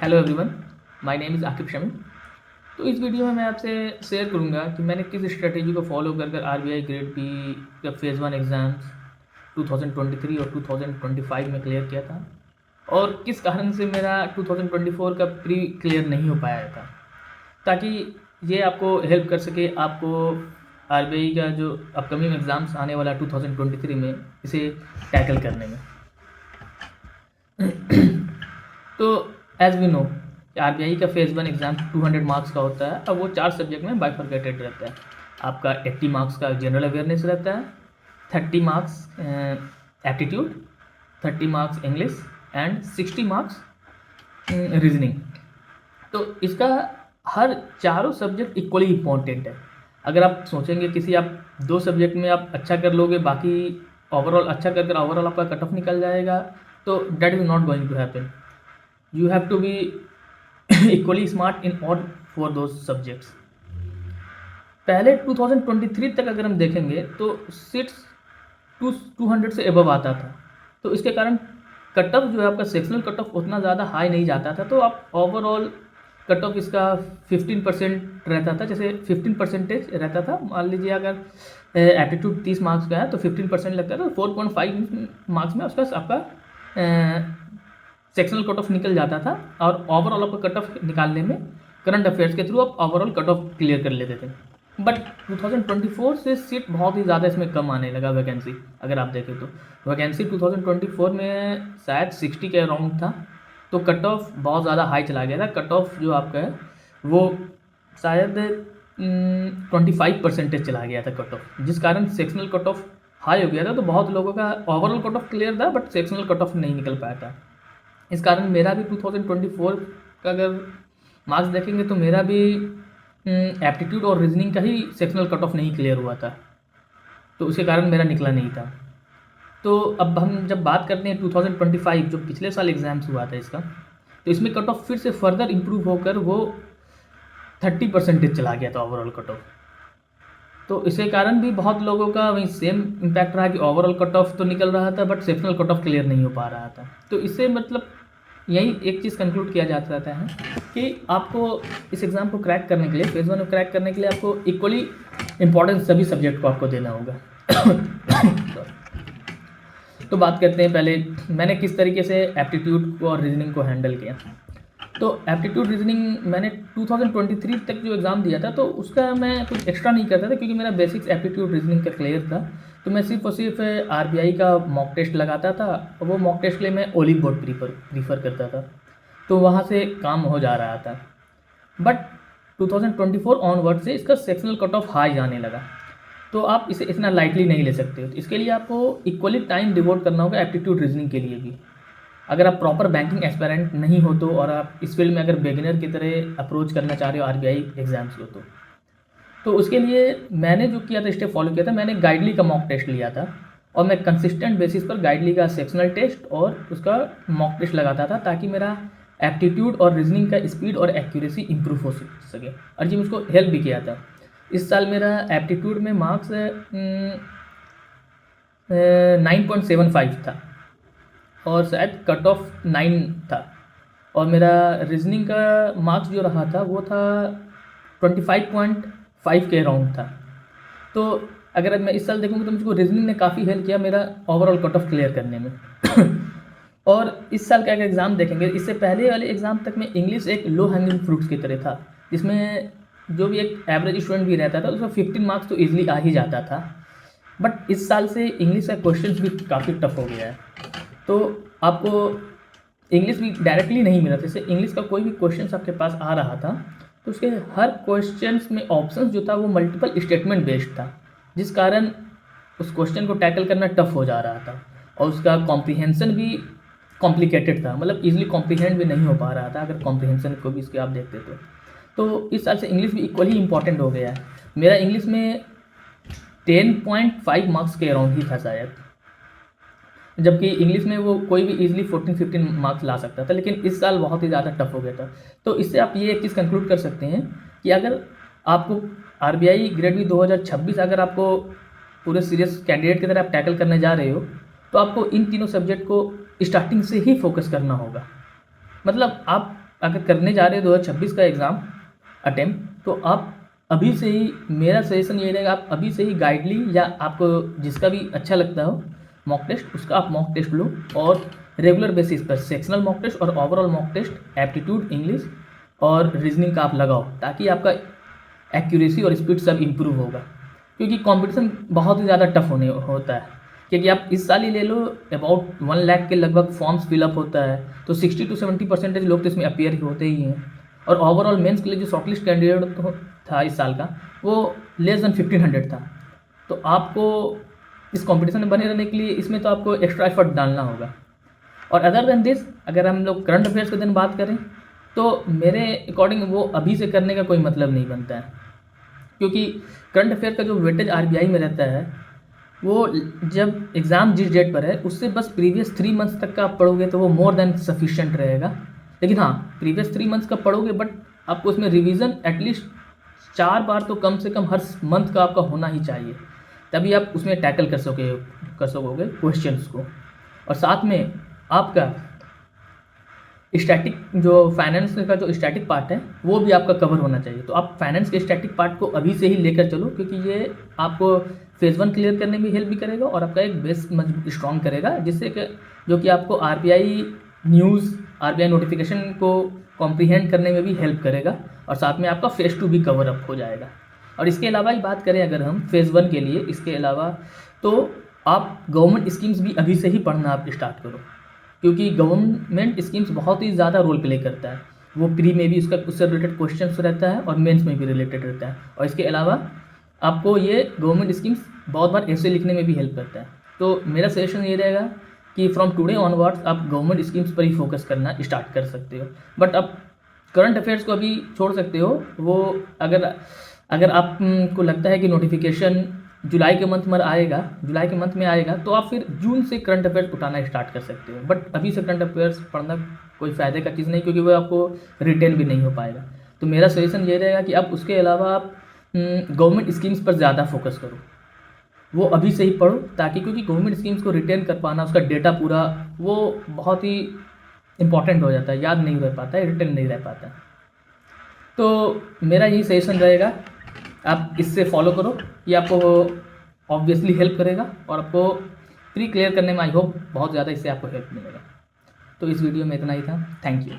Hello everyone, my name is Aqib Shami. तो इस video में मैं आपसे शेयर करूंगा कि मैंने किस स्ट्रेटेजी को फॉलो कर आरबीआई ग्रेड बी का फेज़ वन एग्ज़ाम्स 2023 और 2025 में क्लियर किया था और किस कारण से मेरा 2024 का प्री क्लियर नहीं हो पाया था, ताकि ये आपको हेल्प कर सके आपको आरबीआई का जो अपकमिंग एग्ज़ाम्स आने वाला 2023 में इसे टैकल करने में। तो एज वी नो आरबीआई का फेज़ वन एग्ज़ाम 200 मार्क्स का होता है। अब वो 4 सब्जेक्ट में बाइफरकेटेड रहता है। आपका 80 मार्क्स का जनरल अवेयरनेस रहता है, 30 marks aptitude, 30 marks English and 60 marks reasoning. तो इसका हर चारों सब्जेक्ट इक्वली इम्पॉर्टेंट है। अगर आप सोचेंगे किसी आप 2 सब्जेक्ट में आप अच्छा कर लोगे, बाकी ओवरऑल अच्छा कर ओवरऑल आपका कट ऑफ निकल जाएगा, तो that is not going to happen. You have to be equally smart in all for those subjects. पहले 2023 तक अगर हम देखेंगे तो सीट्स 200 से एबव आता था, तो इसके कारण कट ऑफ जो है आपका सेक्शनल कट ऑफ उतना ज़्यादा हाई नहीं जाता था। तो आप ओवरऑल कट ऑफ इसका 15% रहता था। जैसे 15% रहता था, मान लीजिए अगर एप्टीट्यूड 30 मार्क्स का है तो 15% लगता था, 4.5 मार्क्स में उसका आपका सेक्शनल कट ऑफ निकल जाता था और ओवरऑल आपका कट ऑफ निकालने में करंट अफेयर्स के थ्रू आप ओवरऑल कट ऑफ क्लियर कर लेते थे। बट 2024 से सीट बहुत ही ज़्यादा इसमें कम आने लगा वैकेंसी। अगर आप देखें तो वैकेंसी 2024 में शायद 60 के अराउंड था, तो कट ऑफ बहुत ज़्यादा हाई चला गया था। कट ऑफ जो आपका है वो शायद 25% चला गया था कट ऑफ, जिस कारण सेक्शनल कट ऑफ हाई हो गया था। तो बहुत लोगों का ओवरऑल कट ऑफ क्लियर था बट सेक्शनल कट ऑफ नहीं निकल पाया था। इस कारण मेरा भी 2024 का अगर मार्क्स देखेंगे तो मेरा भी एप्टीट्यूड और रीजनिंग का ही सेक्शनल कट ऑफ नहीं क्लियर हुआ था, तो उसके कारण मेरा निकला नहीं था। तो अब हम जब बात करते हैं 2025 जो पिछले साल एग्ज़ाम्स हुआ था इसका, तो इसमें कट ऑफ फिर से फर्दर इम्प्रूव होकर वो 30% चला गया था ओवरऑल कट ऑफ। तो इसके कारण भी बहुत लोगों का वही सेम इम्पैक्ट रहा कि ओवरऑल कट ऑफ तो निकल रहा था but sectional cut off clear नहीं हो पा रहा था। तो इससे मतलब यही एक चीज़ कंक्लूड किया जा सकता है कि आपको इस एग्ज़ाम को क्रैक करने के लिए, फेज़ वन को क्रैक करने के लिए आपको इक्वली इम्पॉर्टेंस सभी सब्जेक्ट को आपको देना होगा। तो बात करते हैं पहले मैंने किस तरीके से एप्टीट्यूड को और रीजनिंग को हैंडल किया। तो एप्टीट्यूड रीजनिंग मैंने 2023 तक जो एग्ज़ाम दिया था तो उसका मैं कुछ एक्स्ट्रा नहीं करता था, क्योंकि मेरा बेसिक्स एप्टीट्यूड रीजनिंग का क्लियर था। तो मैं सिर्फ और सिर्फ आरबीआई का मॉक टेस्ट लगाता था, और वो मॉक टेस्ट के लिए मैं ओलिव बोर्ड प्रीफर करता था, तो वहाँ से काम हो जा रहा था। बट 2024 ऑनवर्ड से इसका सेक्शनल कट ऑफ हाई जाने लगा, तो आप इसे इतना लाइटली नहीं ले सकते हो। तो इसके लिए आपको इक्वली टाइम डिवोट करना होगा एप्टीट्यूड रीजनिंग के लिए भी। अगर आप प्रॉपर बैंकिंग एस्पायरेंट नहीं हो तो, और आप इस फील्ड में अगर बिगिनर की तरह अप्रोच करना चाह रहे हो आरबीआई एग्जाम्स को, तो उसके लिए मैंने जो किया था, स्टेप फॉलो किया था, मैंने गाइडली का मॉक टेस्ट लिया था और मैं कंसिस्टेंट बेसिस पर गाइडली का सेक्शनल टेस्ट और उसका मॉक टेस्ट लगाता था, ताकि मेरा एप्टीट्यूड और रीजनिंग का स्पीड और एक्यूरेसी इंप्रूव हो सके। और जी मुझको हेल्प भी किया था। इस साल मेरा एप्टीट्यूड में मार्क्स 9.75 था और शायद कट ऑफ 9 था, और मेरा रीजनिंग का मार्क्स जो रहा था वो था 25.5 के अराउंड था। तो अगर मैं इस साल देखूँगा तो मुझको रीजनिंग ने काफ़ी हेल्प किया मेरा ओवरऑल कट ऑफ क्लियर करने में। और इस साल का अगर एग्ज़ाम देखेंगे, इससे पहले वाले एग्ज़ाम तक में इंग्लिश एक लो हैंगिंग फ्रूट्स की तरह था, जिसमें जो भी एक एवरेज स्टूडेंट भी रहता था उसमें 15 मार्क्स तो ईजिली आ ही जाता था। बट इस साल से इंग्लिश का क्वेश्चन भी काफ़ी टफ हो गया है, तो आपको इंग्लिश भी डायरेक्टली नहीं मिला। जैसे इंग्लिश का कोई भी क्वेश्चन आपके पास आ रहा था तो उसके हर क्वेश्चन में ऑप्शंस जो था वो मल्टीपल स्टेटमेंट बेस्ड था, जिस कारण उस क्वेश्चन को टैकल करना टफ हो जा रहा था, और उसका कॉम्प्रीहेंशन भी कॉम्प्लिकेटेड था, मतलब इजीली कॉम्प्रीहेंड भी नहीं हो पा रहा था अगर कॉम्प्रीहेंशन को भी इसके आप देखते तो इस साल से इंग्लिश भी इक्वली इंपॉर्टेंट हो गया है। मेरा इंग्लिश में 10.5 मार्क्स के अराउंड ही था शायद, जबकि इंग्लिश में वो कोई भी इजीली 14-15 मार्क्स ला सकता था, लेकिन इस साल बहुत ही ज़्यादा टफ हो गया था। तो इससे आप ये एक चीज़ कंक्लूड कर सकते हैं कि अगर आपको आरबीआई ग्रेड बी 2026 अगर आपको पूरे सीरियस कैंडिडेट की तरह आप टैकल करने जा रहे हो, तो आपको इन तीनों सब्जेक्ट को स्टार्टिंग से ही फोकस करना होगा। मतलब आप अगर करने जा रहे हो 2026 का एग्ज़ाम अटेम्प्ट, तो आप अभी से ही, मेरा सजेशन ये रहेगा, आप अभी से ही गाइडली या आपको जिसका भी अच्छा लगता हो मॉक टेस्ट, उसका आप मॉक टेस्ट लो और रेगुलर बेसिस पर सेक्शनल मॉक टेस्ट और overall mock test aptitude, English और रीजनिंग का आप लगाओ, ताकि आपका एक्यूरेसी और स्पीड सब इम्प्रूव होगा। क्योंकि कंपटीशन बहुत ही ज़्यादा टफ होता है। क्योंकि आप इस साल ही ले लो, अबाउट 1 लाख के लगभग फॉर्म्स फिलअप होता है, तो 60 to 70% लोग तो इसमें अपीयर होते ही हैं। और ओवरऑल मेंस के लिए जो शॉर्टलिस्ट कैंडिडेट था इस साल का, वो लेस देन 1500 था। तो आपको इस कंपटीशन में बने रहने के लिए इसमें तो आपको एक्स्ट्रा एफर्ट डालना होगा। और अदर देन दिस, अगर हम लोग करंट अफेयर्स के दिन बात करें, तो मेरे अकॉर्डिंग वो अभी से करने का कोई मतलब नहीं बनता है। क्योंकि करंट अफेयर का जो वेटेज आरबीआई में रहता है, वो जब एग्ज़ाम जिस डेट पर है उससे बस प्रीवियस 3 मंथ्स तक का आप पढ़ोगे तो वो मोर देन सफिशिएंट रहेगा। लेकिन हाँ, प्रीवियस 3 मंथ्स का पढ़ोगे, बट आपको उसमें रिवीजन एटलीस्ट 4 बार तो कम से कम हर मंथ का आपका होना ही चाहिए, तभी आप उसमें टैकल कर सकोगे क्वेश्चंस को। और साथ में आपका स्टैटिक, जो फाइनेंस का जो स्टैटिक पार्ट है, वो भी आपका कवर होना चाहिए। तो आप फाइनेंस के स्टैटिक पार्ट को अभी से ही लेकर चलो, क्योंकि ये आपको फेज़ 1 क्लियर करने में हेल्प भी करेगा और आपका एक बेस मजबूत स्ट्रॉन्ग करेगा, जिससे कि जो कि आपको आरबीआई न्यूज़, आरबीआई नोटिफिकेशन को कॉम्प्रीहेंड करने में भी हेल्प करेगा। और साथ में आपका फेज़ 2 भी कवर अप हो जाएगा। और इसके अलावा ही बात करें अगर हम फेज़ 1 के लिए, इसके अलावा तो आप गवर्नमेंट स्कीम्स भी अभी से ही पढ़ना आप स्टार्ट करो, क्योंकि गवर्नमेंट स्कीम्स बहुत ही ज़्यादा रोल प्ले करता है। वो प्री में भी उससे रिलेटेड क्वेश्चंस रहता है और मेंस में भी रिलेटेड रहता है। और इसके अलावा आपको ये गवर्नमेंट स्कीम्स बहुत बार ऐसे लिखने में भी हेल्प करता है। तो मेरा सजेशन ये रहेगा कि फ्रॉम टुडे ऑनवर्ड्स आप गवर्नमेंट स्कीम्स पर ही फोकस करना स्टार्ट कर सकते हो। बट आप करंट अफेयर्स को अभी छोड़ सकते हो। वो अगर आपको लगता है कि नोटिफिकेशन जुलाई के मंथ में आएगा, तो आप फिर जून से करंट अफेयर्स उठाना स्टार्ट कर सकते हो। बट अभी से करंट अफेयर्स पढ़ना कोई फ़ायदे का चीज़ नहीं, क्योंकि वो आपको रिटेन भी नहीं हो पाएगा। तो मेरा सजेशन ये रहेगा कि आप उसके अलावा आप गवर्नमेंट स्कीम्स पर ज़्यादा फोकस करो, वो अभी से ही पढ़ो, ताकि क्योंकि गवर्नमेंट स्कीम्स को रिटेन कर पाना, उसका डेटा पूरा, वो बहुत ही इंपॉर्टेंट हो जाता है, याद नहीं रह पाता है, रिटेन नहीं रह पाता है। तो मेरा यही सजेशन रहेगा, आप इससे फॉलो करो, ये आपको ऑब्वियसली हेल्प करेगा और आपको प्री क्लियर करने में आई होप बहुत ज़्यादा इससे आपको हेल्प मिलेगा। तो इस वीडियो में इतना ही था। Thank you.